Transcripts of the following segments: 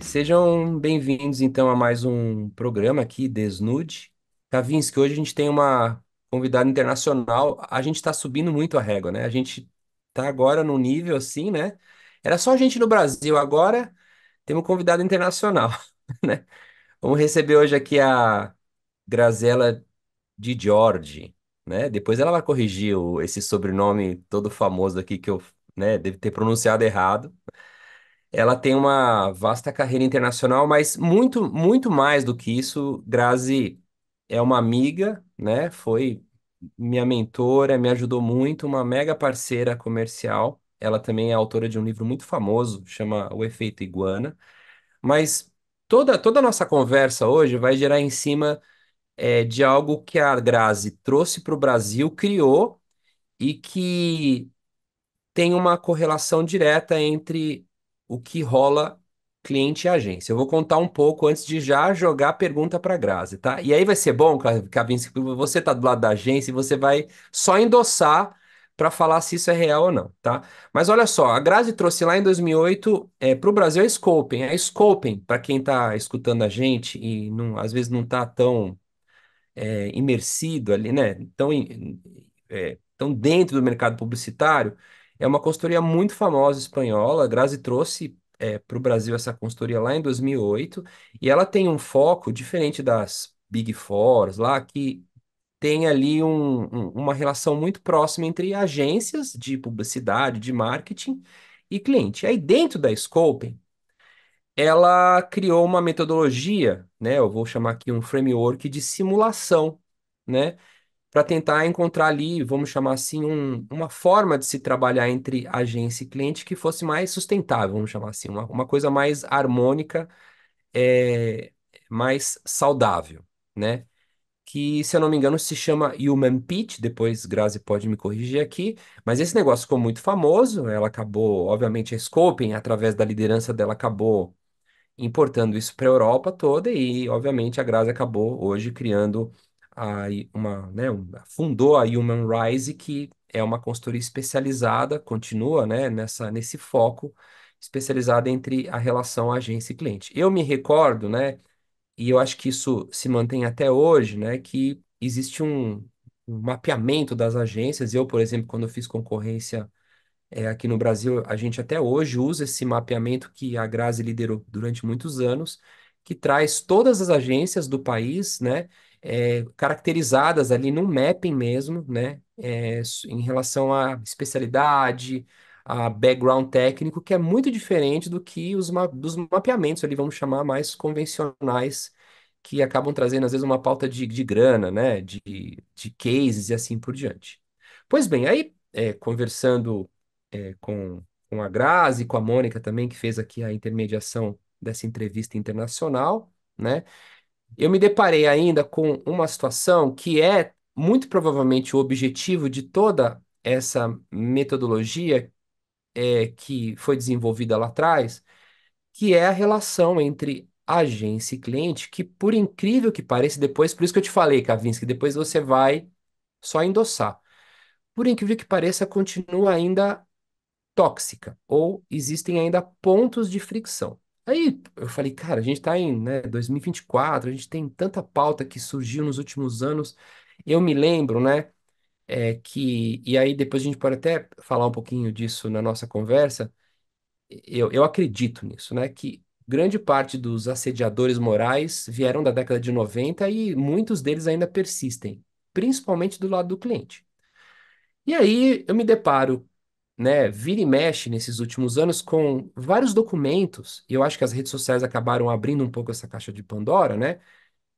Sejam bem-vindos então a mais um programa aqui, Desnude. Kavinsky, hoje a gente tem uma convidada internacional. A gente está subindo muito a régua, né? A gente está agora num nível assim, né? Era só a gente no Brasil, agora temos um convidado internacional, né? Vamos receber hoje aqui a Graziella Di Giorgi, né? Depois ela vai corrigir esse sobrenome todo famoso aqui que eu, né, devo ter pronunciado errado. Ela tem uma vasta carreira internacional, mas muito, muito mais do que isso, Grazi é uma amiga, né? Foi minha mentora, me ajudou muito, uma mega parceira comercial. Ela também é autora de um livro muito famoso, chama O Efeito Iguana. Mas toda a nossa conversa hoje vai gerar em cima de algo que a Grazi trouxe para o Brasil, criou e que tem uma correlação direta entre o que rola cliente e agência. Eu vou contar um pouco antes de já jogar a pergunta para a Grazi, tá? E aí vai ser bom, Kavinsky, que você tá do lado da agência e você vai só endossar para falar se isso é real ou não, tá? Mas olha só, a Grazi trouxe lá em 2008 para o Brasil a Scopem. A Scopem, para quem está escutando a gente e não, às vezes não está tão imersido ali, né? Tão dentro do mercado publicitário, é uma consultoria muito famosa espanhola. A Grazi trouxe para o Brasil essa consultoria lá em 2008 e ela tem um foco diferente das Big Fours lá, que tem ali uma relação muito próxima entre agências de publicidade, de marketing e cliente. Aí dentro da Scoping, ela criou uma metodologia, né? Eu vou chamar aqui um framework de simulação, né? Para tentar encontrar ali, vamos chamar assim, uma forma de se trabalhar entre agência e cliente que fosse mais sustentável, vamos chamar assim, uma coisa mais harmônica, é, mais saudável, né? Que, se eu não me engano, se chama Human Pitch, depois Grazi pode me corrigir aqui, mas esse negócio ficou muito famoso, ela acabou, obviamente, a Scoping, através da liderança dela, acabou importando isso para a Europa toda e, obviamente, a Grazi acabou hoje criando fundou a Human Rise, que é uma consultoria especializada, continua, né, nesse foco especializada entre a relação agência e cliente. Eu me recordo, né, e eu acho que isso se mantém até hoje, né, que existe um mapeamento das agências. Eu, por exemplo, quando eu fiz concorrência aqui no Brasil, a gente até hoje usa esse mapeamento que a Grazi liderou durante muitos anos, que traz todas as agências do país, né, caracterizadas ali num mapping mesmo, né, em relação à especialidade, a background técnico, que é muito diferente do que dos mapeamentos ali, vamos chamar mais convencionais, que acabam trazendo às vezes uma pauta de grana, né, de cases e assim por diante. Pois bem, aí conversando com a Grazi, com a Mônica também, que fez aqui a intermediação dessa entrevista internacional, né? Eu me deparei ainda com uma situação que é muito provavelmente o objetivo de toda essa metodologia que foi desenvolvida lá atrás, que é a relação entre agência e cliente, que por incrível que pareça, depois, por isso que eu te falei, Kavinsky, depois você vai só endossar. Por incrível que pareça, continua ainda tóxica, ou existem ainda pontos de fricção. Aí eu falei, cara, a gente está em, né, 2024, a gente tem tanta pauta que surgiu nos últimos anos. Eu me lembro, né, e aí depois a gente pode até falar um pouquinho disso na nossa conversa. Eu acredito nisso, né, que grande parte dos assediadores morais vieram da década de 90 e muitos deles ainda persistem, principalmente do lado do cliente. E aí eu me deparo, né, vira e mexe nesses últimos anos com vários documentos, e eu acho que as redes sociais acabaram abrindo um pouco essa caixa de Pandora, né,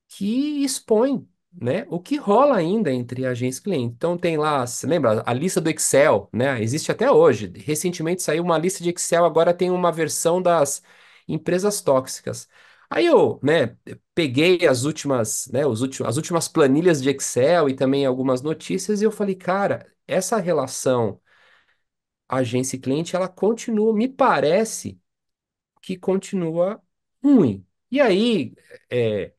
que expõe, né, o que rola ainda entre agência e cliente. Então tem lá, você lembra, a lista do Excel, né, existe até hoje. Recentemente saiu uma lista de Excel, agora tem uma versão das empresas tóxicas. Aí eu, né, peguei as últimas, né, as últimas planilhas de Excel e também algumas notícias e eu falei, cara, essa relação agência e cliente, ela continua, me parece que continua ruim. E aí, é,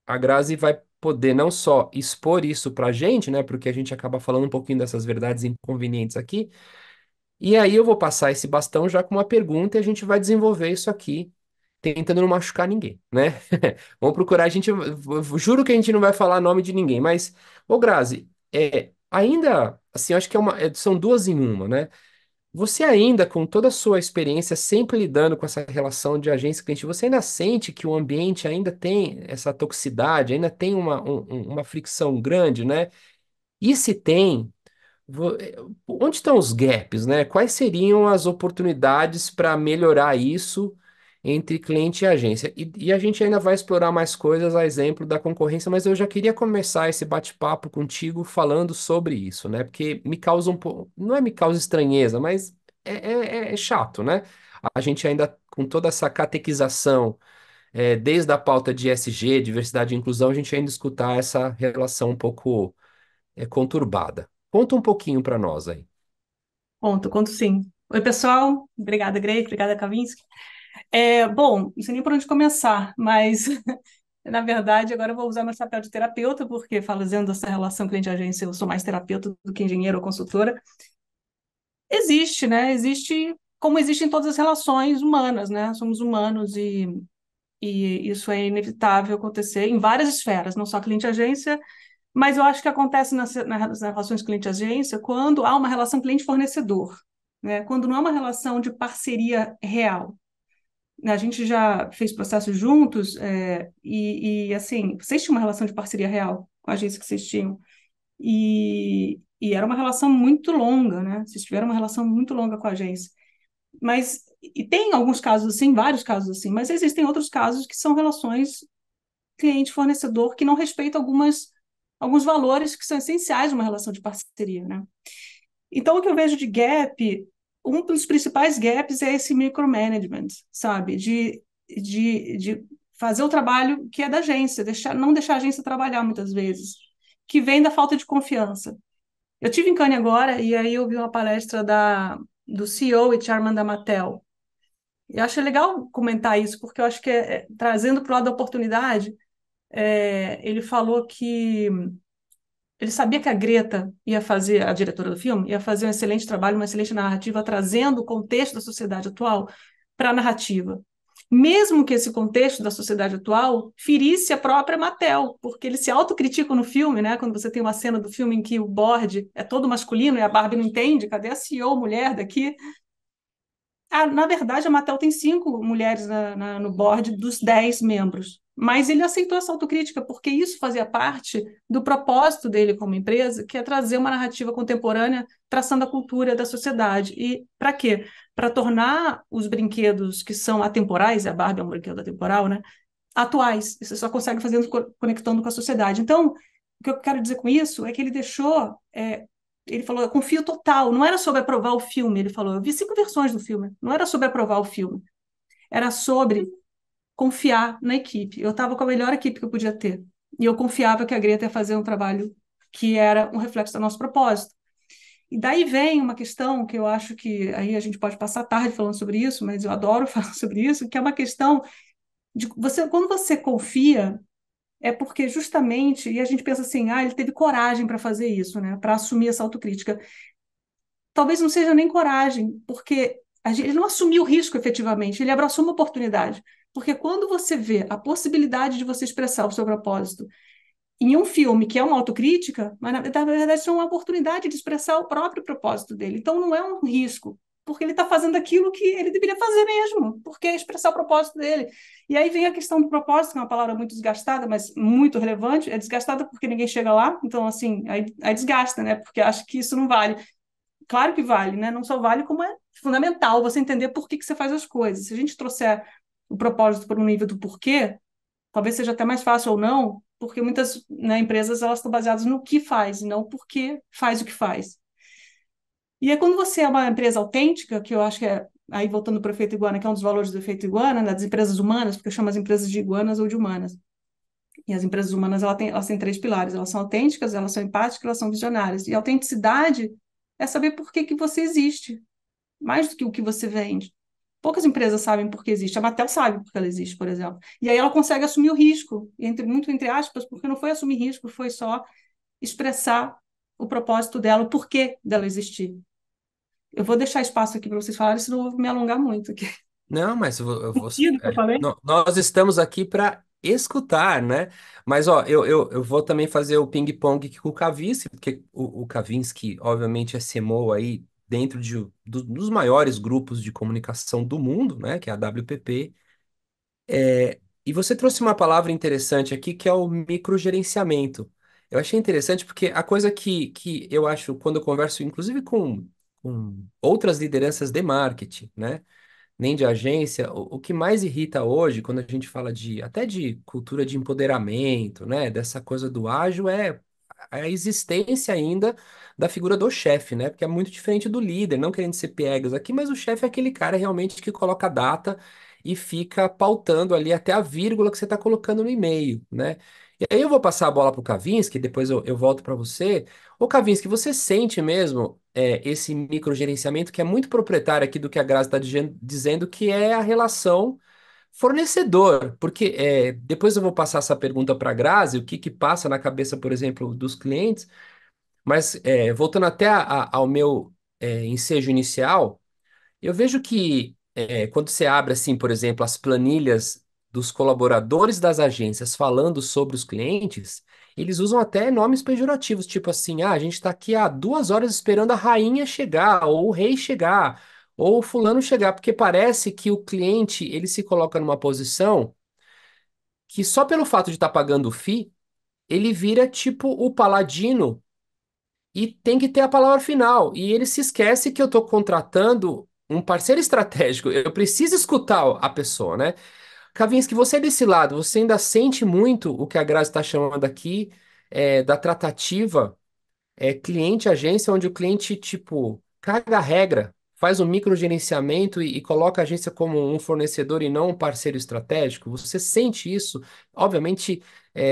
a Grazi vai poder não só expor isso para a gente, né, porque a gente acaba falando um pouquinho dessas verdades inconvenientes aqui, e aí eu vou passar esse bastão já com uma pergunta e a gente vai desenvolver isso aqui tentando não machucar ninguém, né? Vamos procurar, a gente, juro que a gente não vai falar nome de ninguém, mas, ô Grazi, ainda, assim, eu acho que são duas em uma, né? Você ainda, com toda a sua experiência, sempre lidando com essa relação de agência-cliente, você ainda sente que o ambiente ainda tem essa toxicidade, ainda tem uma fricção grande, né? E se tem, onde estão os gaps, né? Quais seriam as oportunidades para melhorar isso entre cliente e agência? E a gente ainda vai explorar mais coisas a exemplo da concorrência, mas eu já queria começar esse bate-papo contigo falando sobre isso, né? Porque me causa um pouco, não é me causa estranheza, mas é chato, né? A gente ainda com toda essa catequização, desde a pauta de ESG, diversidade e inclusão, a gente ainda escutar essa relação um pouco conturbada. Conta um pouquinho para nós aí. Conto sim. Oi, pessoal. Obrigada, Grace. Obrigada, Kavinsky. Bom, não sei nem por onde começar, mas, na verdade, agora eu vou usar meu chapéu de terapeuta, porque, fazendo dessa relação cliente-agência, eu sou mais terapeuta do que engenheiro ou consultora. Existe, né? Existe, como existe em todas as relações humanas, né? Somos humanos e isso é inevitável acontecer em várias esferas, não só cliente-agência, mas eu acho que acontece nas relações cliente-agência quando há uma relação cliente-fornecedor, né? Quando não há uma relação de parceria real. A gente já fez processos juntos, assim, vocês tinham uma relação de parceria real com a agência que vocês tinham, e era uma relação muito longa, né? Vocês tiveram uma relação muito longa com a agência. Mas, e tem alguns casos assim, vários casos assim, mas existem outros casos que são relações cliente-fornecedor que não respeitam alguns valores que são essenciais numa relação de parceria, né? Então, o que eu vejo de gap, um dos principais gaps é esse micromanagement, sabe? De fazer o trabalho que é da agência, não deixar a agência trabalhar muitas vezes, que vem da falta de confiança. Eu tive em Cannes agora e aí eu vi uma palestra do CEO e Chairman da Mattel. Eu acho legal comentar isso, porque eu acho que trazendo para o lado da oportunidade, ele falou que ele sabia que a Greta ia fazer, a diretora do filme, ia fazer um excelente trabalho, uma excelente narrativa, trazendo o contexto da sociedade atual para a narrativa. Mesmo que esse contexto da sociedade atual ferisse a própria Mattel, porque eles se autocriticam no filme, né? Quando você tem uma cena do filme em que o board é todo masculino e a Barbie não entende, cadê a CEO mulher daqui? Na verdade, a Mattel tem 5 mulheres no board dos 10 membros. Mas ele aceitou essa autocrítica porque isso fazia parte do propósito dele como empresa, que é trazer uma narrativa contemporânea, traçando a cultura da sociedade. E para quê? Para tornar os brinquedos que são atemporais, a Barbie é um brinquedo atemporal, né? Atuais. Você só consegue fazendo conectando com a sociedade. Então, o que eu quero dizer com isso é que ele deixou ele falou, eu confio total. Não era sobre aprovar o filme, ele falou. Eu vi 5 versões do filme. Não era sobre aprovar o filme. Era sobre confiar na equipe. Eu estava com a melhor equipe que eu podia ter. E eu confiava que a Greta ia fazer um trabalho que era um reflexo do nosso propósito. E daí vem uma questão que eu acho que aí a gente pode passar a tarde falando sobre isso, mas eu adoro falar sobre isso, que é uma questão de quando você confia, é porque justamente, e a gente pensa assim, ele teve coragem para fazer isso, né, para assumir essa autocrítica. Talvez não seja nem coragem, porque ele não assumiu o risco efetivamente, ele abraçou uma oportunidade. Porque quando você vê a possibilidade de você expressar o seu propósito em um filme que é uma autocrítica, mas na verdade é uma oportunidade de expressar o próprio propósito dele. Então não é um risco, porque ele está fazendo aquilo que ele deveria fazer mesmo, porque é expressar o propósito dele. E aí vem a questão do propósito, que é uma palavra muito desgastada, mas muito relevante. É desgastada porque ninguém chega lá, então assim, aí desgasta, né? Porque acha que isso não vale. Claro que vale, né? Não só vale, como é fundamental você entender por que você faz as coisas. Se a gente trouxer o propósito para um nível do porquê, talvez seja até mais fácil ou não, porque muitas, né, empresas elas estão baseadas no que faz e não por que faz o que faz. E aí, quando você é uma empresa autêntica, que eu acho que aí voltando para o efeito iguana, que é um dos valores do efeito iguana, né, das empresas humanas, porque eu chamo as empresas de iguanas ou de humanas. E as empresas humanas elas têm 3 pilares: elas são autênticas, elas são empáticas, elas são visionárias. E a autenticidade é saber por que você existe, mais do que o que você vende. Poucas empresas sabem por que existe. A Mattel sabe por que ela existe, por exemplo. E aí ela consegue assumir o risco, muito entre aspas, porque não foi assumir risco, foi só expressar o propósito dela, o porquê dela existir. Eu vou deixar espaço aqui para vocês falarem, senão eu vou me alongar muito aqui. Não, mas Sentido que eu falei? nós estamos aqui para escutar, né? Mas ó, eu vou também fazer o ping-pong aqui com o Kavinsky, porque o Kavinsky, obviamente, é CMO aí dentro dos maiores grupos de comunicação do mundo, né? Que é a WPP. E você trouxe uma palavra interessante aqui, que é o microgerenciamento. Eu achei interessante porque a coisa que eu acho, quando eu converso, inclusive com outras lideranças de marketing, né? Nem de agência, o que mais irrita hoje, quando a gente fala de até de cultura de empoderamento, né, dessa coisa do ágil, é a existência ainda da figura do chefe, né? Porque é muito diferente do líder, não querendo ser piegas aqui, mas o chefe é aquele cara realmente que coloca a data e fica pautando ali até a vírgula que você está colocando no e-mail, né? E aí eu vou passar a bola para o Kavinsky, depois eu volto para você. Ô, Kavinsky, você sente mesmo esse microgerenciamento que é muito proprietário aqui do que a Grazi está dizendo, que é a relação fornecedor? Porque depois eu vou passar essa pergunta para a Grazi, o que que passa na cabeça, por exemplo, dos clientes, mas voltando até ao meu ensejo inicial, eu vejo que quando você abre, assim, por exemplo, as planilhas dos colaboradores das agências falando sobre os clientes, eles usam até nomes pejorativos, tipo assim, a gente está aqui há 2 horas esperando a rainha chegar, ou o rei chegar, ou o fulano chegar, porque parece que o cliente, ele se coloca numa posição que só pelo fato de estar pagando o fee, ele vira tipo o paladino e tem que ter a palavra final. E ele se esquece que eu estou contratando um parceiro estratégico. Eu preciso escutar a pessoa, né? Kavinsky, você é desse lado, você ainda sente muito o que a Grazi está chamando aqui da tratativa cliente-agência, onde o cliente, tipo, caga a regra, faz um microgerenciamento e coloca a agência como um fornecedor e não um parceiro estratégico? Você sente isso? Obviamente,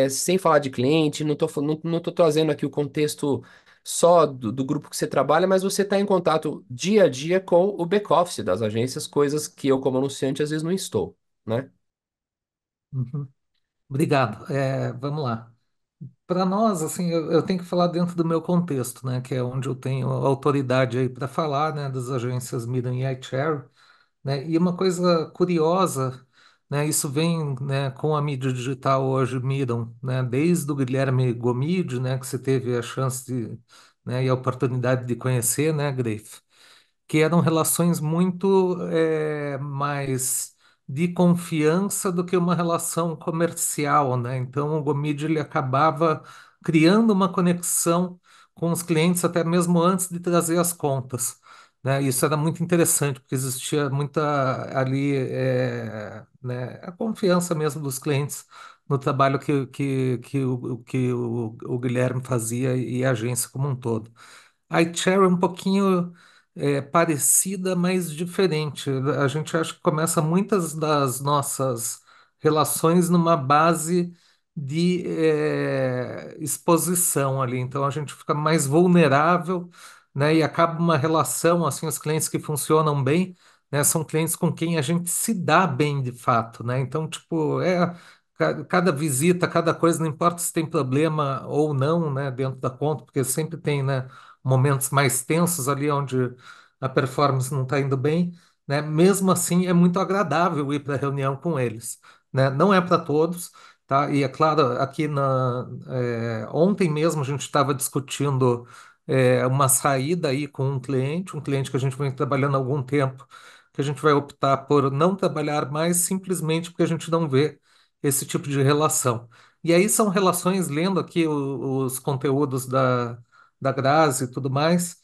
sem falar de cliente, não tô trazendo aqui o contexto só do grupo que você trabalha, mas você está em contato dia a dia com o back-office das agências, coisas que eu, como anunciante, às vezes não estou, né? Uhum. Obrigado. Vamos lá. Para nós, assim, eu tenho que falar dentro do meu contexto, né, que é onde eu tenho autoridade aí para falar, né, das agências Miram e iShare, né, e uma coisa curiosa, né, isso vem, né, com a mídia digital hoje, Miram, né, desde o Guilherme Gomide, né, que você teve a chance de, né, e a oportunidade de conhecer, né, Greif, que eram relações muito mais de confiança do que uma relação comercial, né? Então o Gomide ele acabava criando uma conexão com os clientes até mesmo antes de trazer as contas, né? Isso era muito interessante porque existia muita ali né, a confiança mesmo dos clientes no trabalho que o Guilherme fazia e a agência como um todo. A iShare é um pouquinho parecida, mas diferente. A gente acha que começa muitas das nossas relações numa base de exposição ali. Então a gente fica mais vulnerável, né? E acaba uma relação, assim, os clientes que funcionam bem, né? São clientes com quem a gente se dá bem de fato, né? Então, tipo, cada visita, cada coisa, não importa se tem problema ou não, né, dentro da conta, porque sempre tem, né, momentos mais tensos ali onde a performance não está indo bem, né? Mesmo assim, é muito agradável ir para a reunião com eles, né? Não é para todos, tá? E é claro, aqui ontem mesmo a gente estava discutindo uma saída aí com um cliente que a gente vem trabalhando há algum tempo, que a gente vai optar por não trabalhar mais simplesmente porque a gente não vê esse tipo de relação. E aí são relações, lendo aqui os conteúdos da Grazi e tudo mais,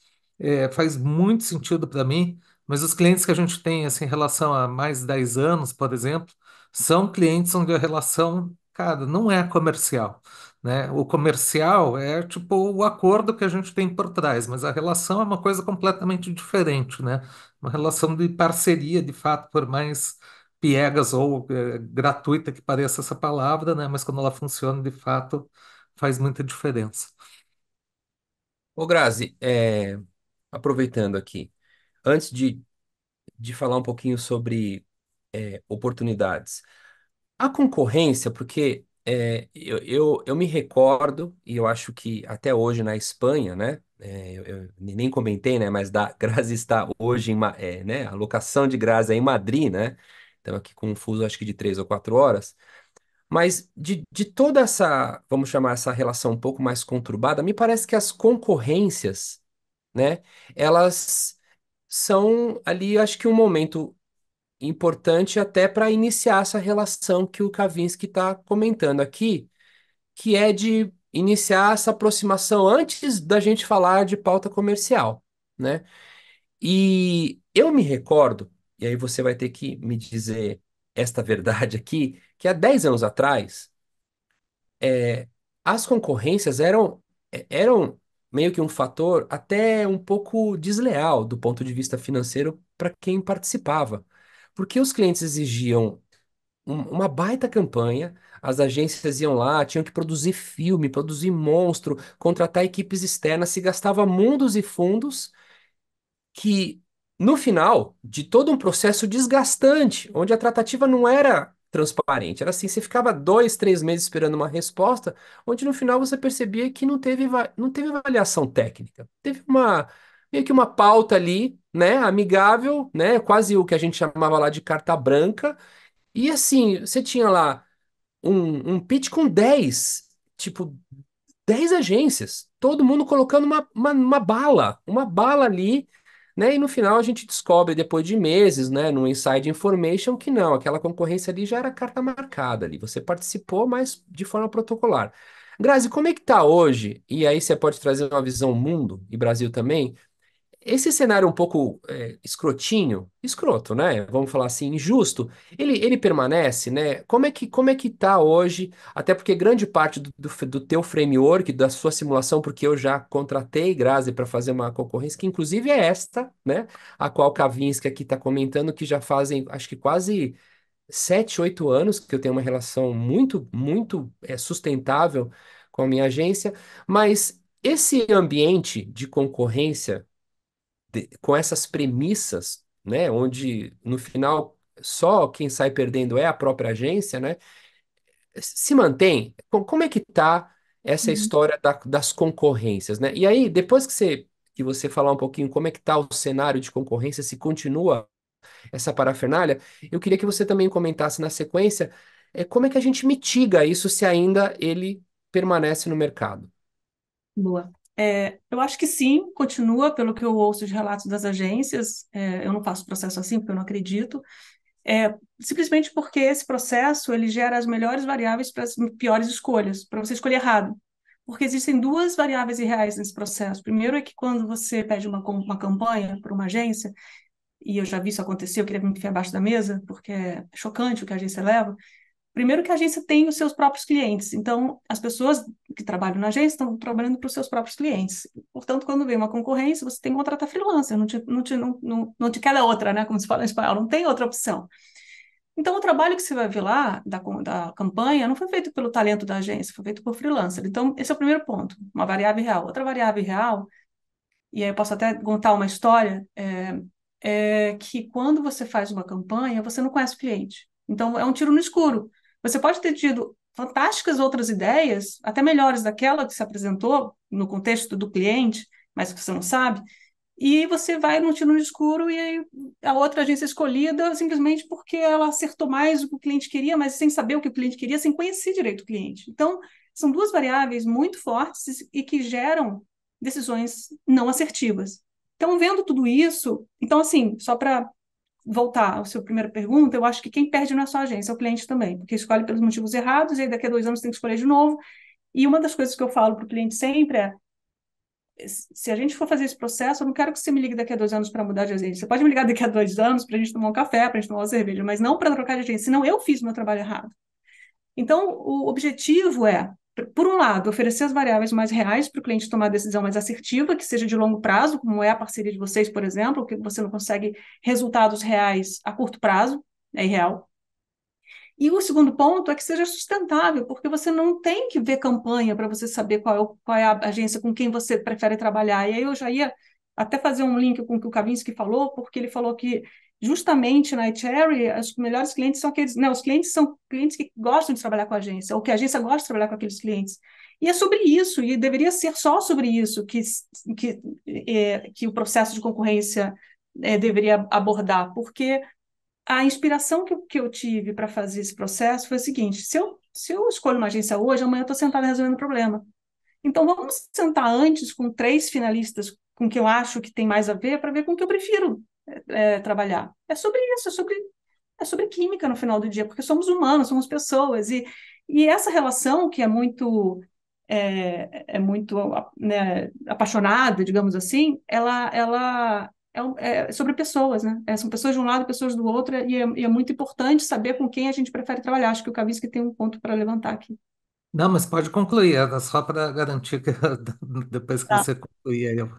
faz muito sentido para mim, mas os clientes que a gente tem assim, em relação a mais de 10 anos, por exemplo, são clientes onde a relação, cara, não é comercial, né? O comercial é tipo o acordo que a gente tem por trás, mas a relação é uma coisa completamente diferente, né? Uma relação de parceria, de fato, por mais piegas ou gratuita que pareça essa palavra, né? Mas quando ela funciona de fato, faz muita diferença. Ô, Grazi, aproveitando aqui, antes de falar um pouquinho sobre oportunidades. A concorrência, porque eu me recordo, e eu acho que até hoje na Espanha, né? eu nem comentei, né? Mas da Grazi está hoje né? A locação de Grazi é em Madrid, né? Então aqui com um fuso acho que de 3 ou 4 horas. Mas de toda essa, vamos chamar essa relação um pouco mais conturbada, me parece que as concorrências, né? Elas são ali, acho que um momento importante até para iniciar essa relação que o Kavinsky está comentando aqui, que é de iniciar essa aproximação antes da gente falar de pauta comercial, né? E eu me recordo, e aí você vai ter que me dizer esta verdade aqui, que há 10 anos atrás, as concorrências eram meio que um fator até um pouco desleal do ponto de vista financeiro para quem participava. Porque os clientes exigiam uma baita campanha, as agências iam lá, tinham que produzir filme, produzir monstro, contratar equipes externas, se gastava mundos e fundos que, no final de todo um processo desgastante, onde a tratativa não era transparente, era assim, você ficava 2, 3 meses esperando uma resposta, onde no final você percebia que não teve avaliação técnica, teve meio que uma pauta ali, né, amigável, né, quase o que a gente chamava lá de carta branca, e assim, você tinha lá um pitch com 10, tipo, 10 agências, todo mundo colocando uma bala ali, né? E no final a gente descobre, depois de meses, né, no Inside Information, que não, aquela concorrência ali já era carta marcada ali. Você participou, mas de forma protocolar. Grazi, como é que tá hoje? E aí você pode trazer uma visão mundo e Brasil também. Esse cenário um pouco escrotinho, escroto, né? Vamos falar assim, injusto, ele permanece, né? Como é que tá hoje? Até porque grande parte do teu framework, da sua simulação, porque eu já contratei Grazi para fazer uma concorrência, que inclusive é esta, né? A qual Kavinsky aqui está comentando, que já fazem, acho que quase 7, 8 anos que eu tenho uma relação muito, muito sustentável com a minha agência, mas esse ambiente de concorrência com essas premissas, né, onde no final só quem sai perdendo é a própria agência, né, se mantém. Como é que tá essa Uhum. história das concorrências, né? E aí, depois que você falar um pouquinho como é que tá o cenário de concorrência, se continua essa parafernália, eu queria que você também comentasse na sequência, como é que a gente mitiga isso se ainda ele permanece no mercado. Boa. Eu acho que sim, continua, pelo que eu ouço de relatos das agências. Eu não faço processo assim, porque eu não acredito. Simplesmente porque esse processo ele gera as melhores variáveis para as piores escolhas, para você escolher errado. Porque existem duas variáveis irreais nesse processo. Primeiro é que quando você pede uma campanha para uma agência, e eu já vi isso acontecer, eu queria me enfiar abaixo da mesa, porque é chocante o que a agência leva. Primeiro que a agência tem os seus próprios clientes, então as pessoas que trabalham na agência estão trabalhando para os seus próprios clientes. Portanto, quando vem uma concorrência, você tem que contratar freelancer, não te queda outra, né? Como se fala em espanhol, não tem outra opção. Então, o trabalho que você vai ver lá, da campanha, não foi feito pelo talento da agência, foi feito por freelancer. Então, esse é o primeiro ponto, uma variável real. Outra variável real, e aí eu posso até contar uma história, é que quando você faz uma campanha, você não conhece o cliente. Então, é um tiro no escuro. Você pode ter tido fantásticas outras ideias, até melhores daquela que se apresentou no contexto do cliente, mas que você não sabe, e você vai no tiro no escuro e aí a outra agência escolhida simplesmente porque ela acertou mais o que o cliente queria, mas sem saber o que o cliente queria, sem conhecer direito o cliente. Então, são duas variáveis muito fortes e que geram decisões não assertivas. Então, vendo tudo isso, então, assim, só para voltar à sua primeira pergunta, eu acho que quem perde não é só a agência, é o cliente também, porque escolhe pelos motivos errados e aí daqui a 2 anos tem que escolher de novo. E uma das coisas que eu falo para o cliente sempre é: se a gente for fazer esse processo, eu não quero que você me ligue daqui a 2 anos para mudar de agência. Você pode me ligar daqui a 2 anos para a gente tomar um café, para a gente tomar uma cerveja, mas não para trocar de agência, senão eu fiz o meu trabalho errado. Então, o objetivo é, por um lado, oferecer as variáveis mais reais para o cliente tomar a decisão mais assertiva, que seja de longo prazo, como é a parceria de vocês, por exemplo, que você não consegue resultados reais a curto prazo, é irreal. E o segundo ponto é que seja sustentável, porque você não tem que ver campanha para você saber qual é a agência com quem você prefere trabalhar. E aí eu já ia até fazer um link com o que o Kavinsky falou, porque ele falou que justamente na iCherry, os melhores clientes são aqueles, né, os clientes são clientes que gostam de trabalhar com a agência, ou que a agência gosta de trabalhar com aqueles clientes. E é sobre isso, e deveria ser só sobre isso que o processo de concorrência deveria abordar, porque a inspiração que eu tive para fazer esse processo foi o seguinte: se eu escolho uma agência hoje, amanhã eu estou sentada resolvendo o problema. Então, vamos sentar antes com 3 finalistas com que eu acho que tem mais a ver, para ver com que eu prefiro trabalhar. É sobre isso, é sobre química no final do dia, porque somos humanos, somos pessoas, e essa relação que é muito né, apaixonada, digamos assim, ela é sobre pessoas, né? São pessoas de um lado, pessoas do outro, e é muito importante saber com quem a gente prefere trabalhar. Acho que o Kavinsky tem um ponto para levantar aqui. Não, mas pode concluir, era só para garantir que depois que Tá. você concluir, aí eu...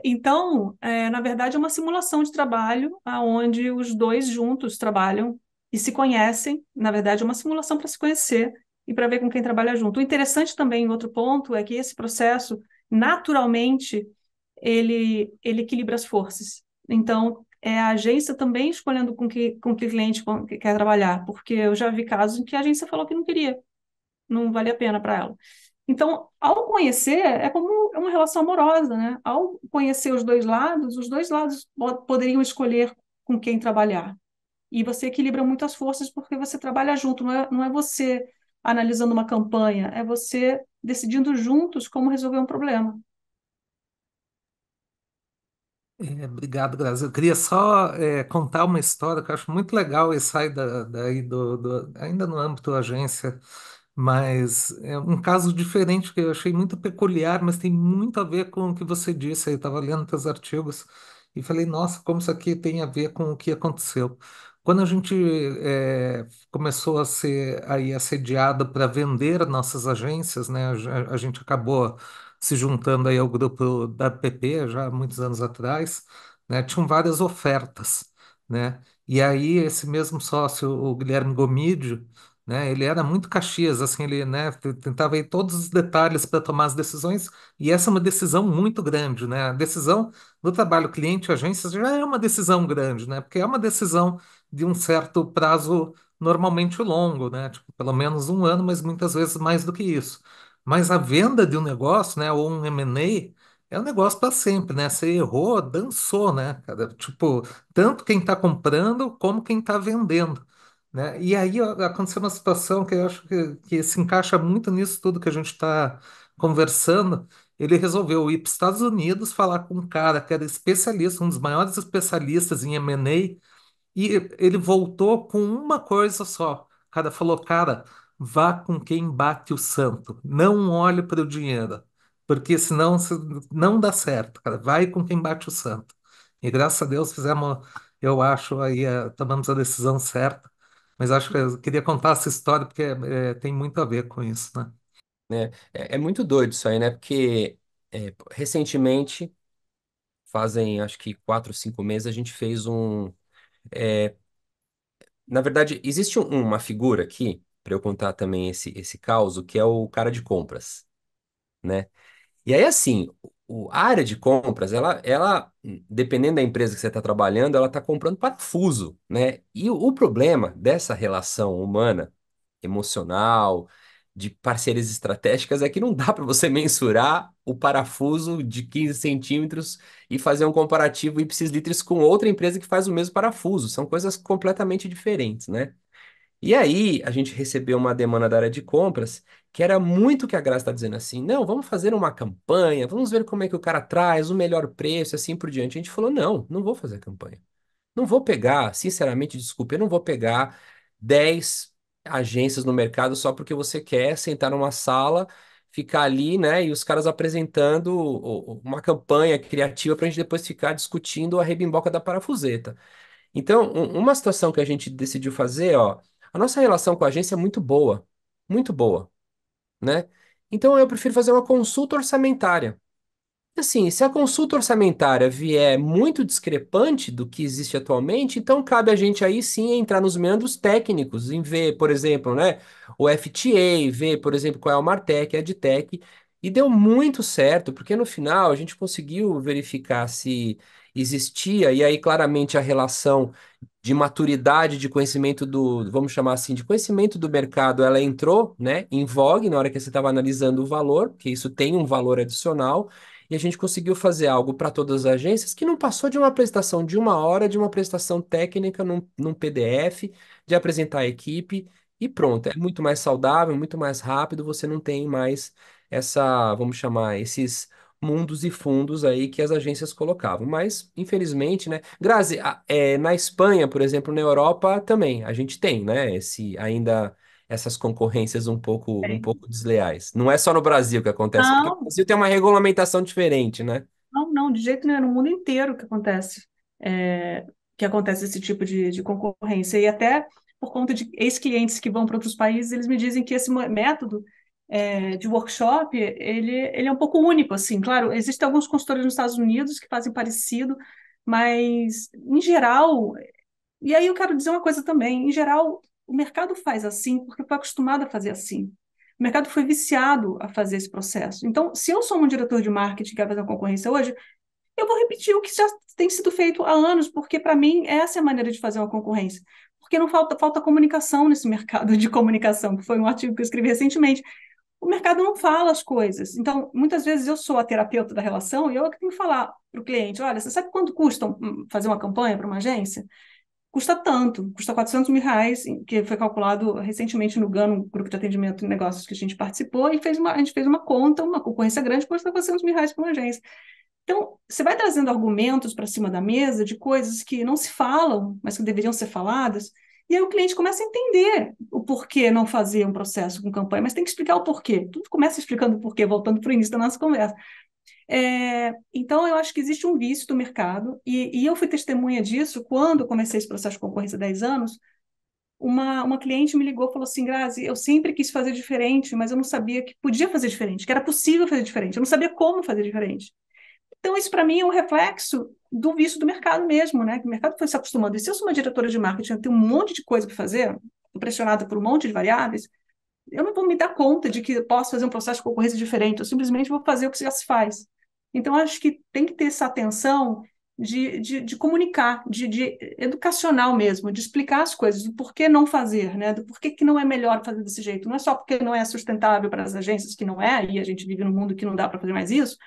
Então, na verdade, é uma simulação de trabalho onde os dois juntos trabalham e se conhecem. Na verdade, é uma simulação para se conhecer e para ver com quem trabalha junto. O interessante também, outro ponto, é que esse processo, naturalmente, ele equilibra as forças. Então, é a agência também escolhendo com que cliente quer trabalhar, porque eu já vi casos em que a agência falou que não queria, não valia a pena para ela. Então, ao conhecer, é como uma relação amorosa, né? Ao conhecer os dois lados poderiam escolher com quem trabalhar. E você equilibra muitas forças porque você trabalha junto, não é você analisando uma campanha, é você decidindo juntos como resolver um problema. Obrigado, Grazi. Eu queria só contar uma história que eu acho muito legal e sai daí ainda no âmbito da agência, mas é um caso diferente que eu achei muito peculiar, mas tem muito a ver com o que você disse. Eu estava lendo teus artigos e falei, nossa, como isso aqui tem a ver com o que aconteceu. Quando a gente começou a ser aí assediado para vender nossas agências, né, a gente acabou se juntando aí ao grupo da PP já há muitos anos atrás, né, tinham várias ofertas, né? E aí esse mesmo sócio, o Guilherme Gomídio, né, ele era muito Caxias, assim, ele, né, tentava ir todos os detalhes para tomar as decisões, e essa é uma decisão muito grande, né? A decisão do trabalho cliente-agência já é uma decisão grande, né? Porque é uma decisão de um certo prazo normalmente longo, né? Tipo, pelo menos um ano, mas muitas vezes mais do que isso. Mas a venda de um negócio, né, ou um M&A, é um negócio para sempre, né? Você errou, dançou, né, cara? Tipo, tanto quem está comprando como quem está vendendo, né? E aí ó, aconteceu uma situação que eu acho que se encaixa muito nisso tudo que a gente está conversando. Ele resolveu ir para os Estados Unidos falar com um cara que era especialista, um dos maiores especialistas em M&A, e ele voltou com uma coisa só. O cara falou, cara, vá com quem bate o santo. Não olhe para o dinheiro, porque senão não dá certo, cara. Vai com quem bate o santo. E graças a Deus fizemos, eu acho, aí tomamos a decisão certa. Mas acho que eu queria contar essa história porque tem muito a ver com isso, né? Né? É muito doido isso aí, né? Porque recentemente, fazem acho que 4 ou 5 meses, a gente fez um. Na verdade, existe uma figura aqui, para eu contar também esse caso, que é o cara de compras, né? E aí, assim, a área de compras, dependendo da empresa que você está trabalhando, ela está comprando parafuso, né? E o problema dessa relação humana, emocional, de parcerias estratégicas, é que não dá para você mensurar o parafuso de 15 centímetros e fazer um comparativo ipsis litris com outra empresa que faz o mesmo parafuso. São coisas completamente diferentes, né? E aí, a gente recebeu uma demanda da área de compras, que era muito o que a Graça está dizendo assim: não, vamos fazer uma campanha, vamos ver como é que o cara traz o melhor preço, assim por diante. A gente falou: não, não vou fazer campanha. Não vou pegar, sinceramente, desculpe, eu não vou pegar 10 agências no mercado só porque você quer sentar numa sala, ficar ali, né, e os caras apresentando uma campanha criativa para a gente depois ficar discutindo a rebimboca da parafuseta. Então, uma situação que a gente decidiu fazer, ó, a nossa relação com a agência é muito boa, né? Então eu prefiro fazer uma consulta orçamentária. Assim, se a consulta orçamentária vier muito discrepante do que existe atualmente, então cabe a gente aí sim entrar nos meandros técnicos, em ver, por exemplo, né, o FTA, ver, por exemplo, qual é o Martech, a EdTech, e deu muito certo, porque no final a gente conseguiu verificar se existia, e aí claramente a relação de maturidade, de conhecimento vamos chamar assim, de conhecimento do mercado, ela entrou, né, em vogue na hora que você estava analisando o valor, que isso tem um valor adicional, e a gente conseguiu fazer algo para todas as agências que não passou de uma apresentação de 1 hora, de uma apresentação técnica num PDF, de apresentar a equipe, e pronto. É muito mais saudável, muito mais rápido, você não tem mais vamos chamar, esses mundos e fundos aí que as agências colocavam. Mas, infelizmente, né? Grazi, na Espanha, por exemplo, na Europa também, a gente tem, né? Ainda essas concorrências um pouco desleais. Não é só no Brasil que acontece, porque o Não, Brasil tem uma regulamentação diferente, né? não, não, de jeito nenhum, é no mundo inteiro é, que acontece esse tipo de concorrência. E até por conta de ex-clientes que vão para outros países, eles me dizem que esse método de workshop, ele é um pouco único, assim. Claro, existem alguns consultores nos Estados Unidos que fazem parecido, mas, em geral, e aí eu quero dizer uma coisa também, em geral, o mercado faz assim porque foi acostumado a fazer assim. O mercado foi viciado a fazer esse processo. Então, se eu sou um diretor de marketing que quer fazer uma concorrência hoje, eu vou repetir o que já tem sido feito há anos, porque para mim essa é a maneira de fazer uma concorrência. Porque não falta comunicação nesse mercado de comunicação, que foi um artigo que eu escrevi recentemente. O mercado não fala as coisas. Então, muitas vezes eu sou a terapeuta da relação e eu é que tenho que falar para o cliente: olha, você sabe quanto custa fazer uma campanha para uma agência? Custa tanto, custa R$ 400.000, que foi calculado recentemente no GAN, um grupo de atendimento de negócios que a gente participou, e a gente fez uma conta, uma concorrência grande, custa R$ 400.000 para uma agência. Então, você vai trazendo argumentos para cima da mesa de coisas que não se falam, mas que deveriam ser faladas, e aí o cliente começa a entender o porquê não fazer um processo com campanha, mas tem que explicar o porquê. Tudo começa explicando o porquê, voltando para o início da nossa conversa. Então, eu acho que existe um vício do mercado, e eu fui testemunha disso quando eu comecei esse processo de concorrência há 10 anos. Uma cliente me ligou e falou assim: Grazi, eu sempre quis fazer diferente, mas eu não sabia que podia fazer diferente, que era possível fazer diferente, eu não sabia como fazer diferente. Então, isso para mim é um reflexo do vício do mercado mesmo, né? Que o mercado foi se acostumando. E se eu sou uma diretora de marketing, eu tenho um monte de coisa para fazer, estou pressionada por um monte de variáveis, eu não vou me dar conta de que eu posso fazer um processo de concorrência diferente, eu simplesmente vou fazer o que já se faz. Então, acho que tem que ter essa atenção de comunicar, de educacional mesmo, de explicar as coisas, do porquê não fazer, né? Do porquê que não é melhor fazer desse jeito. Não é só porque não é sustentável para as agências, que não é, e a gente vive num mundo que não dá para fazer mais isso,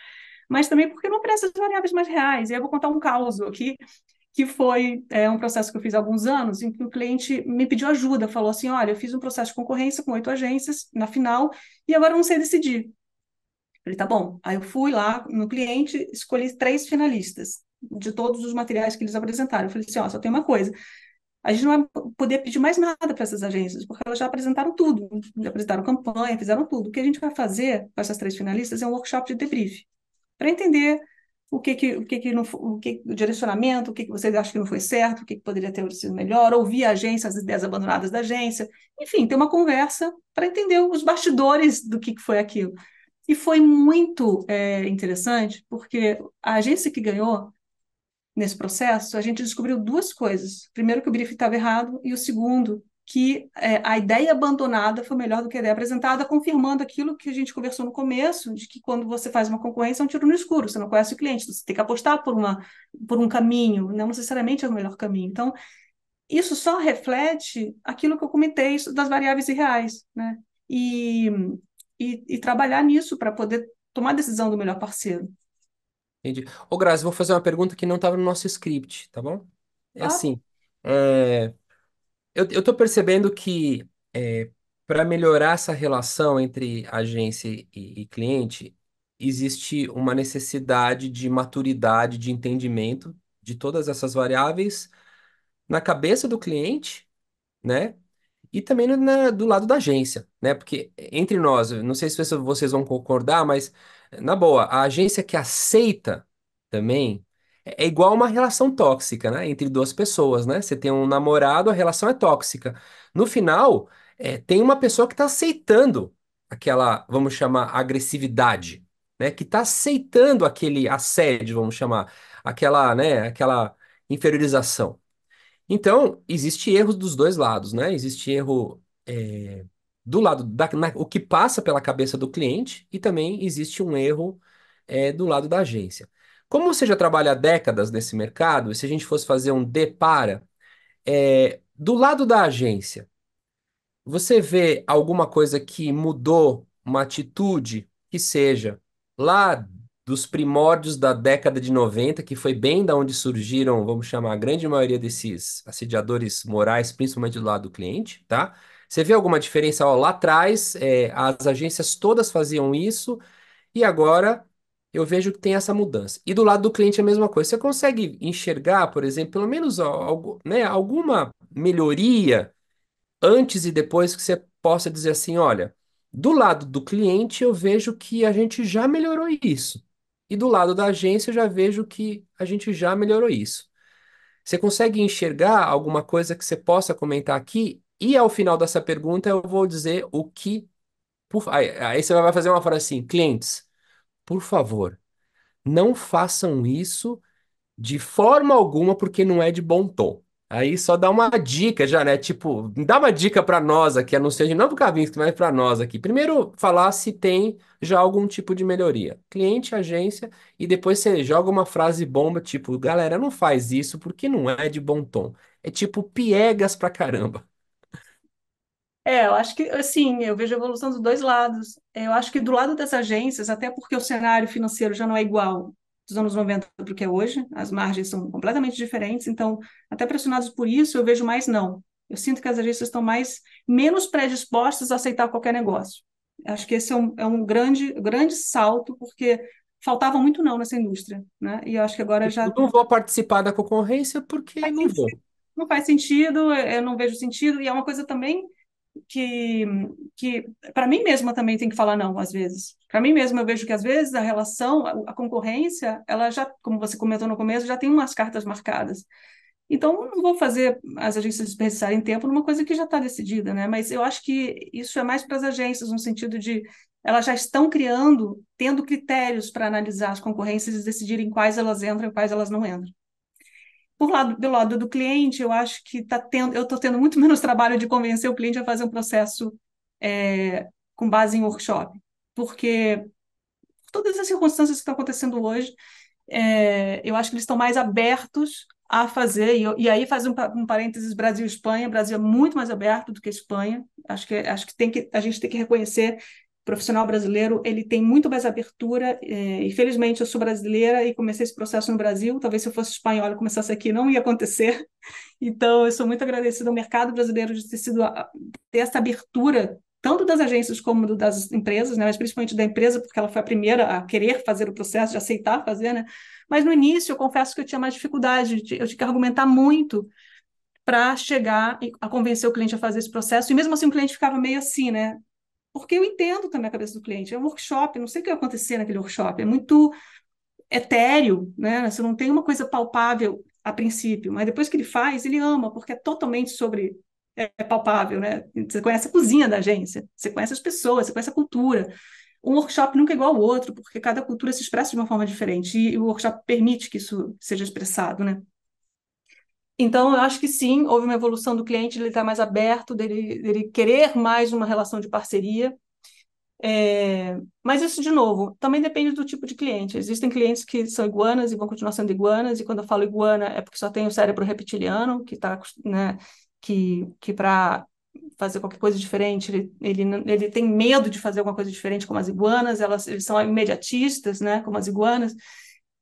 mas também porque não oferece as variáveis mais reais. E aí eu vou contar um caso aqui, que foi um processo que eu fiz há alguns anos, em que o cliente me pediu ajuda, falou assim: olha, eu fiz um processo de concorrência com 8 agências na final, e agora eu não sei decidir. Eu falei: tá bom. Aí eu fui lá no cliente, escolhi 3 finalistas de todos os materiais que eles apresentaram. Eu falei assim: ó, só tem uma coisa, a gente não vai poder pedir mais nada para essas agências, porque elas já apresentaram tudo, já apresentaram campanha, fizeram tudo. O que a gente vai fazer com essas 3 finalistas é um workshop de debrief, para entender o que não, o direcionamento, o que vocês acham que não foi certo, o que poderia ter sido melhor, ouvir a agência, as ideias abandonadas da agência, enfim, ter uma conversa para entender os bastidores do que foi aquilo. E foi muito interessante, porque a agência que ganhou nesse processo, a gente descobriu 2 coisas. Primeiro, que o briefing estava errado, e o segundo, que a ideia abandonada foi melhor do que a ideia apresentada, confirmando aquilo que a gente conversou no começo, de que quando você faz uma concorrência é um tiro no escuro, você não conhece o cliente, você tem que apostar por um caminho, não necessariamente é o melhor caminho. Então, isso só reflete aquilo que eu comentei das variáveis irreais, né? E, e trabalhar nisso para poder tomar a decisão do melhor parceiro. Entendi. Ô, Grazi, vou fazer uma pergunta que não estava no nosso script, tá bom? É Ah, assim, é, eu tô percebendo que para melhorar essa relação entre agência e cliente, existe uma necessidade de maturidade, de entendimento de todas essas variáveis na cabeça do cliente, né? E também do lado da agência, né? Porque entre nós, eu não sei se vocês vão concordar, mas na boa, a agência que aceita também é igual uma relação tóxica, né? Entre duas pessoas, né? Você tem um namorado, a relação é tóxica. No final, tem uma pessoa que está aceitando aquela, vamos chamar, agressividade, né? Que está aceitando aquele assédio, vamos chamar, aquela, né? Aquela inferiorização. Então, existe erros dos dois lados, né? Existe erro do lado o que passa pela cabeça do cliente e também existe um erro do lado da agência. Como você já trabalha há décadas nesse mercado, e se a gente fosse fazer um depara, Do lado da agência, você vê alguma coisa que mudou, uma atitude que seja lá dos primórdios da década de 90, que foi bem da onde surgiram, vamos chamar, a grande maioria desses assediadores morais, principalmente do lado do cliente, tá? Você vê alguma diferença? Ó, lá atrás, as agências todas faziam isso e agora eu vejo que tem essa mudança. E do lado do cliente é a mesma coisa. Você consegue enxergar, por exemplo, pelo menos algo, né, alguma melhoria antes e depois que você possa dizer assim, olha, do lado do cliente eu vejo que a gente já melhorou isso. E do lado da agência eu já vejo que a gente já melhorou isso. Você consegue enxergar alguma coisa que você possa comentar aqui? E ao final dessa pergunta eu vou dizer o que. Aí você vai fazer uma frase assim, clientes, por favor, não façam isso de forma alguma, porque não é de bom tom. Aí só dá uma dica já, né? Tipo, dá uma dica para nós aqui, anunciante, não pro Kavinsky, mas para nós aqui. Primeiro, falar se tem já algum tipo de melhoria. Cliente, agência, e depois você joga uma frase bomba, tipo, galera, não faz isso porque não é de bom tom. É tipo piegas pra caramba. Eu acho que, assim, eu vejo a evolução dos dois lados. Eu acho que do lado das agências, até porque o cenário financeiro já não é igual dos anos 90 para o que é hoje, as margens são completamente diferentes, então, até pressionados por isso, eu vejo mais não. Eu sinto que as agências estão menos predispostas a aceitar qualquer negócio. Acho que esse é um grande salto, porque faltava muito não nessa indústria, né? E eu acho que agora Tipo, já não vou participar da concorrência porque faz não sentido. vou. Não faz sentido, eu não vejo sentido, e é uma coisa também que, que para mim mesma também tem que falar não, às vezes. Para mim mesma, eu vejo que às vezes a relação, a concorrência, ela já, como você comentou no começo, já tem umas cartas marcadas. Então, eu não vou fazer as agências desperdiçarem tempo numa coisa que já está decidida, né? Mas eu acho que isso é mais para as agências, no sentido de elas já estão criando, tendo critérios para analisar as concorrências e decidirem quais elas entram e quais elas não entram. Do lado do cliente, eu acho que eu estou tendo muito menos trabalho de convencer o cliente a fazer um processo com base em workshop, porque todas as circunstâncias que estão acontecendo hoje, eu acho que eles estão mais abertos a fazer, e aí faz um parênteses Brasil e Espanha. Brasil é muito mais aberto do que a Espanha. Acho que a gente tem que reconhecer o profissional brasileiro, ele tem muito mais abertura, e felizmente eu sou brasileira e comecei esse processo no Brasil. Talvez se eu fosse espanhola e começasse aqui não ia acontecer. Então eu sou muito agradecida ao mercado brasileiro de ter essa abertura tanto das agências como das empresas, né? Mas principalmente da empresa, porque ela foi a primeira a querer fazer o processo, de aceitar fazer, né? Mas no início, eu confesso que eu tinha mais dificuldade, eu tinha que argumentar muito para chegar a convencer o cliente a fazer esse processo, e mesmo assim o cliente ficava meio assim, né? Porque eu entendo também a cabeça do cliente, é um workshop, não sei o que vai acontecer naquele workshop, é muito etéreo, né? Você não tem uma coisa palpável a princípio, mas depois que ele faz, ele ama, porque é totalmente sobre palpável, né? Você conhece a cozinha da agência, você conhece as pessoas, você conhece a cultura. Um workshop nunca é igual ao outro, porque cada cultura se expressa de uma forma diferente, e o workshop permite que isso seja expressado, né? Então, eu acho que sim, houve uma evolução do cliente, ele estar mais aberto, dele querer mais uma relação de parceria. Mas isso, de novo, também depende do tipo de cliente. Existem clientes que são iguanas e vão continuar sendo iguanas, e quando eu falo iguana é porque só tem o cérebro reptiliano, que está, né, que para fazer qualquer coisa diferente, ele tem medo de fazer alguma coisa diferente, como as iguanas. Eles são imediatistas, né, como as iguanas,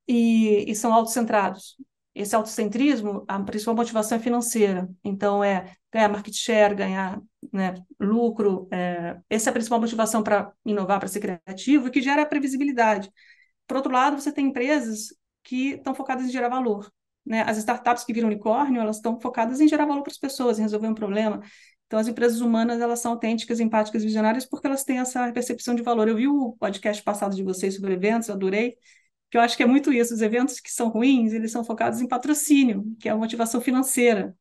e são autocentrados. Esse autocentrismo, a principal motivação é financeira. Então, é ganhar market share, ganhar, né, lucro. Essa é a principal motivação para inovar, para ser criativo, e que gera a previsibilidade. Por outro lado, você tem empresas que estão focadas em gerar valor, né? As startups que viram unicórnio, elas estão focadas em gerar valor para as pessoas, em resolver um problema. Então, as empresas humanas, elas são autênticas, empáticas, visionárias, porque elas têm essa percepção de valor. Eu vi o podcast passado de vocês sobre eventos, eu adorei, que eu acho que é muito isso. Os eventos que são ruins, eles são focados em patrocínio, que é a motivação financeira.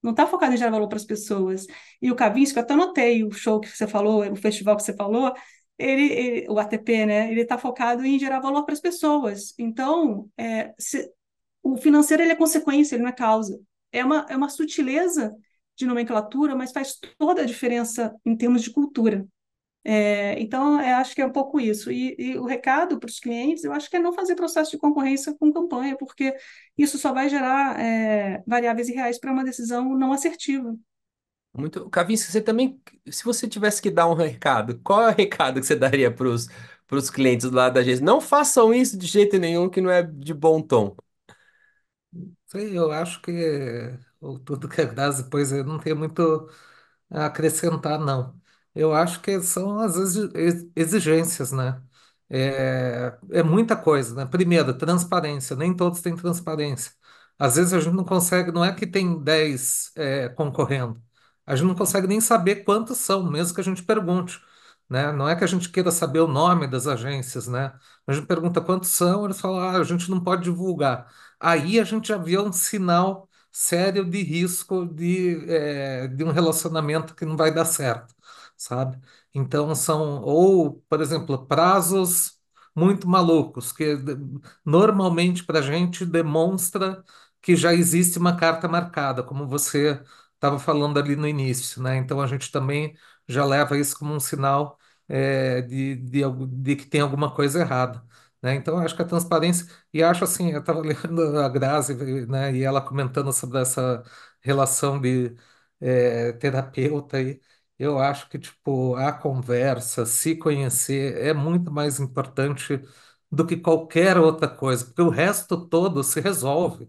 Não está focado em gerar valor para as pessoas. E o Kavinsky, eu até notei o show que você falou, o festival que você falou, o ATP, né? Ele está focado em gerar valor para as pessoas. Então, o financeiro, ele é consequência, ele não é causa. É uma sutileza de nomenclatura, mas faz toda a diferença em termos de cultura. Então, eu acho que é um pouco isso. E o recado para os clientes, eu acho que é não fazer processo de concorrência com campanha, porque isso só vai gerar variáveis irreais para uma decisão não assertiva. Muito. Kavinsky, você também, se você tivesse que dar um recado, qual é o recado que você daria para os clientes lá da agência? Não façam isso de jeito nenhum, que não é de bom tom. Sei, eu acho que tudo que a Grazi depois eu não tenho muito a acrescentar, não. Eu acho que são as exigências, né? É muita coisa, né? Primeiro, transparência. Nem todos têm transparência. Às vezes a gente não consegue, não é que tem 10 concorrendo. A gente não consegue nem saber quantos são, mesmo que a gente pergunte, né? Não é que a gente queira saber o nome das agências, né? A gente pergunta quantos são, eles falam, a gente não pode divulgar. Aí a gente já vê um sinal sério de risco de um relacionamento que não vai dar certo, sabe? Então são, ou, por exemplo, prazos muito malucos, que normalmente para a gente demonstra que já existe uma carta marcada, como você estava falando ali no início, né? Então a gente também já leva isso como um sinal de que tem alguma coisa errada. Né? Então, eu acho que a transparência, e acho assim, eu estava lendo a Grazi, né, e ela comentando sobre essa relação de terapeuta aí, eu acho que, tipo, a conversa, se conhecer, é muito mais importante do que qualquer outra coisa, porque o resto todo se resolve.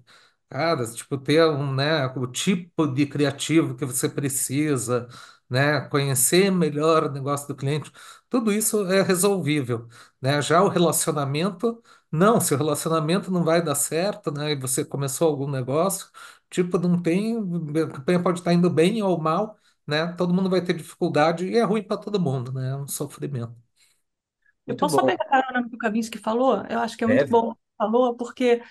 Cara, tipo, ter né, o tipo de criativo que você precisa, né, conhecer melhor o negócio do cliente, tudo isso é resolvível, né? Já o relacionamento, não, se o relacionamento não vai dar certo, né, e você começou algum negócio, tipo, não tem, a campanha pode estar indo bem ou mal, né? Todo mundo vai ter dificuldade e é ruim para todo mundo, né? É um sofrimento. Eu Muito posso só bom. pegar carona no que o Kavinsky falou? Eu acho que é muito Deve. bom o que ele falou, porque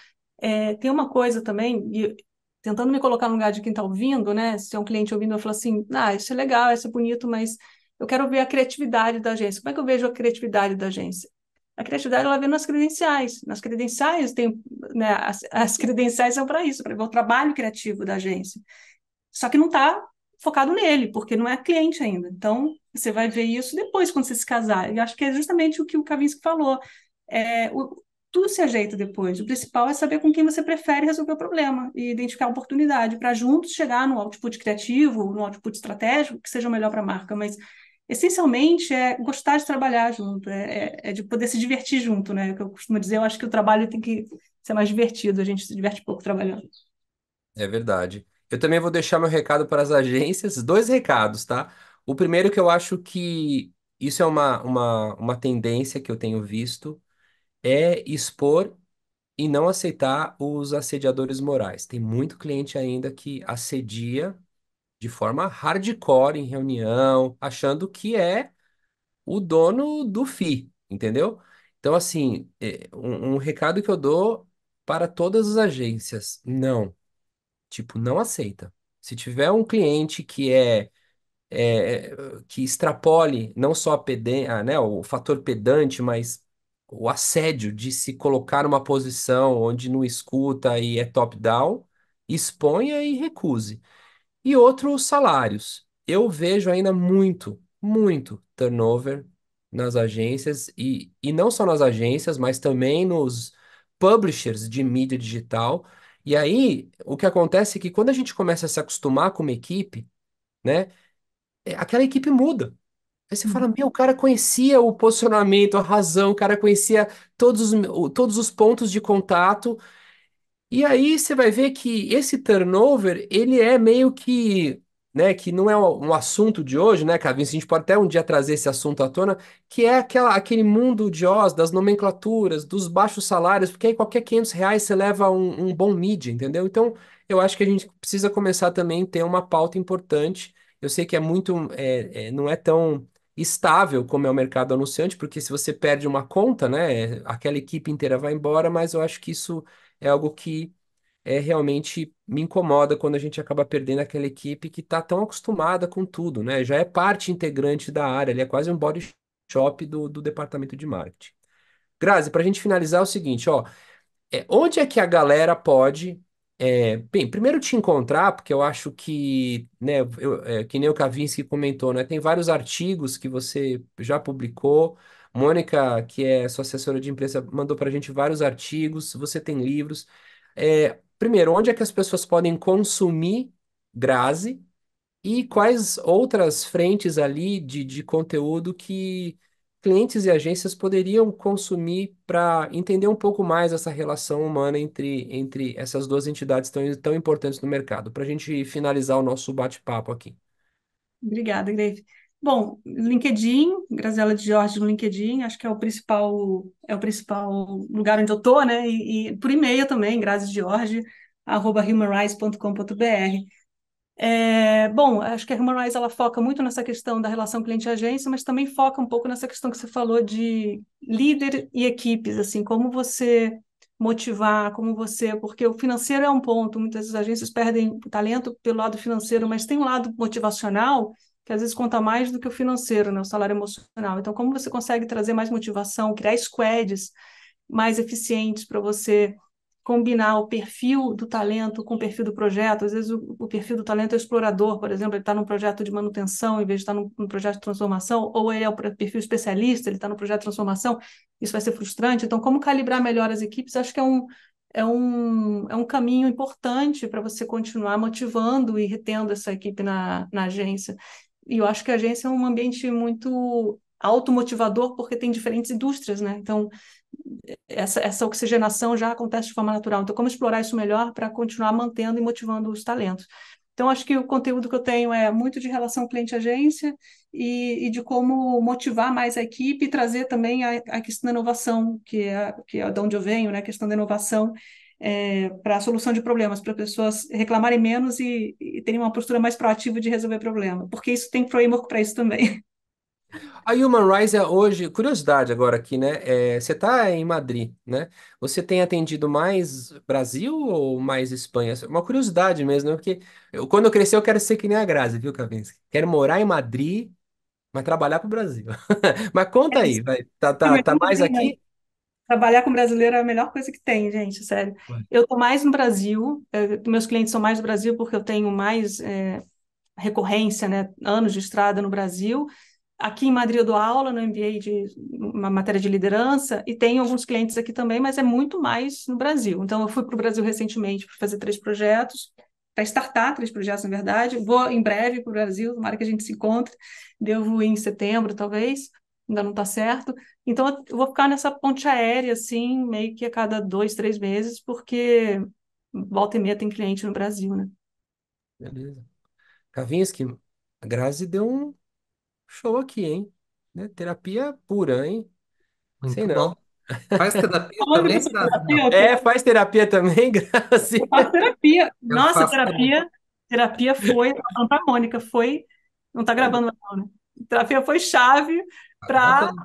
tem uma coisa também, e tentando me colocar no lugar de quem está ouvindo, né? Se é um cliente ouvindo, eu falo assim, isso é legal, isso é bonito, mas eu quero ver a criatividade da agência. Como é que eu vejo a criatividade da agência? A criatividade ela vem nas credenciais. Nas credenciais tem, né, as credenciais são para isso, para ver o trabalho criativo da agência. Só que não está focado nele, porque não é cliente ainda. Então, você vai ver isso depois, quando você se casar. E acho que é justamente o que o Kavinsky falou. Tudo se ajeita depois. O principal é saber com quem você prefere resolver o problema e identificar a oportunidade para juntos chegar no output criativo, no output estratégico, que seja o melhor para a marca. Mas, essencialmente, é gostar de trabalhar junto, é de poder se divertir junto, né? O que eu costumo dizer, eu acho que o trabalho tem que ser mais divertido, a gente se diverte pouco trabalhando. É verdade. Eu também vou deixar meu recado para as agências, dois recados, tá? O primeiro que eu acho que isso é uma tendência que eu tenho visto, é expor e não aceitar os assediadores morais. Tem muito cliente ainda que assedia de forma hardcore em reunião, achando que é o dono do FI, entendeu? Então, assim, um recado que eu dou para todas as agências, não. Tipo, não aceita. Se tiver um cliente que extrapole não só né, o fator pedante, mas o assédio de se colocar numa posição onde não escuta e é top-down, exponha e recuse. E outros salários. Eu vejo ainda muito turnover nas agências, e não só nas agências, mas também nos publishers de mídia digital. E aí, o que acontece é que quando a gente começa a se acostumar com uma equipe, né, aquela equipe muda. Aí você fala, meu, o cara conhecia o posicionamento, a razão, o cara conhecia todos os pontos de contato. E aí você vai ver que esse turnover, ele é meio que, né, que não é um assunto de hoje, né, Cavin? A gente pode até um dia trazer esse assunto à tona, que é aquele mundo de Oz, das nomenclaturas, dos baixos salários, porque aí qualquer R$ 500 você leva um bom mídia, entendeu? Então, eu acho que a gente precisa começar também a ter uma pauta importante. Eu sei que não é tão estável como é o mercado anunciante, porque se você perde uma conta, né, aquela equipe inteira vai embora, mas eu acho que isso é algo que realmente me incomoda quando a gente acaba perdendo aquela equipe que está tão acostumada com tudo, né? Já é parte integrante da área, ele é quase um body shop do departamento de marketing. Grazi, para a gente finalizar é o seguinte, ó, onde é que a galera pode Bem, primeiro te encontrar, porque eu acho que, né, que nem o Kavinsky comentou, né, tem vários artigos que você já publicou. Mônica, que é sua assessora de imprensa, mandou para a gente vários artigos. Você tem livros. Primeiro, onde é que as pessoas podem consumir Grazi? E quais outras frentes ali de conteúdo que clientes e agências poderiam consumir para entender um pouco mais essa relação humana entre essas duas entidades tão importantes no mercado, para a gente finalizar o nosso bate-papo aqui. Obrigada, Grace. Bom, LinkedIn, Graziela de Jorge no LinkedIn, acho que é o principal lugar onde eu estou, né? E por e-mail também, grazigeorge@humanrise.com.br. Bom, acho que a Human Rise ela foca muito nessa questão da relação cliente-agência, mas também foca um pouco nessa questão que você falou de líder e equipes, assim, como você motivar, porque o financeiro é um ponto, muitas agências perdem o talento pelo lado financeiro, mas tem um lado motivacional que às vezes conta mais do que o financeiro, né, o salário emocional. Então, como você consegue trazer mais motivação, criar squads mais eficientes para você combinar o perfil do talento com o perfil do projeto. Às vezes o perfil do talento é explorador, por exemplo, ele está num projeto de manutenção em vez de estar num projeto de transformação, ou ele é o perfil especialista, ele está no projeto de transformação, isso vai ser frustrante. Então, como calibrar melhor as equipes, acho que é um caminho importante para você continuar motivando e retendo essa equipe na agência. E eu acho que a agência é um ambiente muito automotivador, porque tem diferentes indústrias, né? Então, essa oxigenação já acontece de forma natural. Então, como explorar isso melhor para continuar mantendo e motivando os talentos? Então, acho que o conteúdo que eu tenho é muito de relação cliente-agência e de como motivar mais a equipe e trazer também a questão da inovação, que é de onde eu venho, né? A questão da inovação para a solução de problemas, para pessoas reclamarem menos e terem uma postura mais proativa de resolver problema, porque isso tem framework para isso também. A Human Rise é hoje, curiosidade agora aqui, né? Você está em Madrid, né? Você tem atendido mais Brasil ou mais Espanha? Uma curiosidade mesmo, né? Porque quando eu crescer eu quero ser que nem a Grazi, viu, Kavinsky? Quero morar em Madrid, mas trabalhar para o Brasil. Mas conta aí, vai. Tá mais aqui? Trabalhar com brasileiro é a melhor coisa que tem, gente, sério. Ué. Eu estou mais no Brasil, meus clientes são mais do Brasil porque eu tenho mais recorrência, né, anos de estrada no Brasil. Aqui em Madrid eu dou aula no MBA de uma matéria de liderança e tenho alguns clientes aqui também, mas é muito mais no Brasil. Então eu fui para o Brasil recentemente para fazer 3 projetos, para startar 3 projetos, na verdade. Vou em breve para o Brasil, tomara que a gente se encontre. Devo ir em setembro, talvez, ainda não está certo. Então eu vou ficar nessa ponte aérea, assim, meio que a cada 2, 3 meses, porque volta e meia tem cliente no Brasil, né? Beleza. Kavinsky, a Grazi deu um show aqui, hein? Né? Terapia pura, hein? Sei Muito não. bom. Faz terapia Falando que eu também, sou Grazi? Não. terapeuta, Faz terapia também, eu Grazi? faço terapia. Eu Nossa, faço também. terapia foi, falando pra Mônica, não tá gravando mais não, né? Terapia foi chave Tá para, gravando.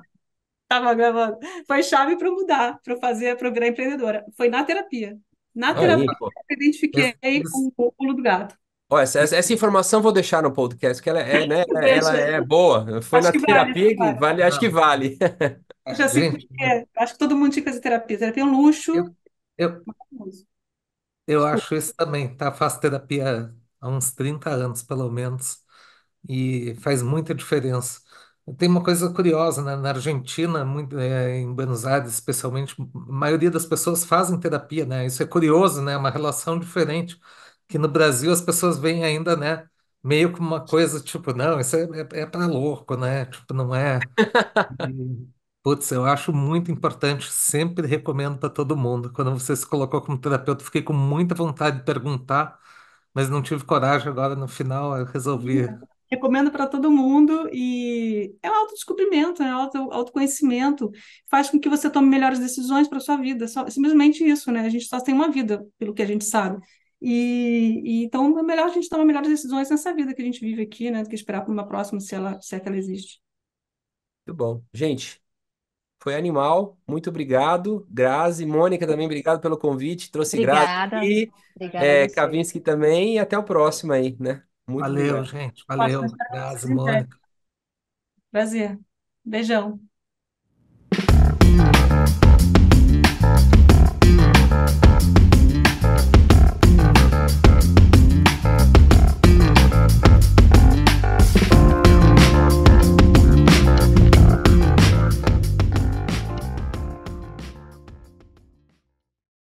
tava gravando, foi chave para mudar, para virar empreendedora. Foi na terapia. Na terapia Aí, pô. eu identifiquei Esse- esse- o pulo do gato. Ó, essa informação eu vou deixar no podcast, que ela é, né? Ela Deixa, é boa. Foi acho na que vale, acho que terapia que vale. vale, acho que não, vale. Já sei por gente, quê. Acho que todo mundo tinha que fazer terapia. Terapia é um luxo. eu, eu, eu acho isso também, tá? Faço terapia há uns 30 anos, pelo menos, e faz muita diferença. Tem uma coisa curiosa, né? Na Argentina, muito, em Buenos Aires, especialmente, a maioria das pessoas fazem terapia, né? Isso é curioso, né? É uma relação diferente. Que no Brasil as pessoas veem ainda, né? Meio como uma coisa tipo, não, isso é para louco, né? Tipo, não é. E, putz, eu acho muito importante, sempre recomendo para todo mundo. Quando você se colocou como terapeuta, fiquei com muita vontade de perguntar, mas não tive coragem. Agora, no final, eu resolvi. Recomendo para todo mundo e é um autodescobrimento, é um autoconhecimento, faz com que você tome melhores decisões para sua vida, simplesmente isso, né? A gente só tem uma vida, pelo que a gente sabe. Então é melhor a gente tomar melhores decisões nessa vida que a gente vive aqui, né, do que esperar por uma próxima, se é que ela existe. Muito bom. Gente, foi animal. Muito obrigado. Grazi, Mônica também, obrigado pelo convite. Trouxe Grazi Obrigada, aqui, obrigada a você. Kavinsky também, e até o próximo aí, né? Muito Valeu, obrigado. gente. Ótimo, Valeu. espero que Grazi, vocês em breve. Mônica. Prazer. Beijão.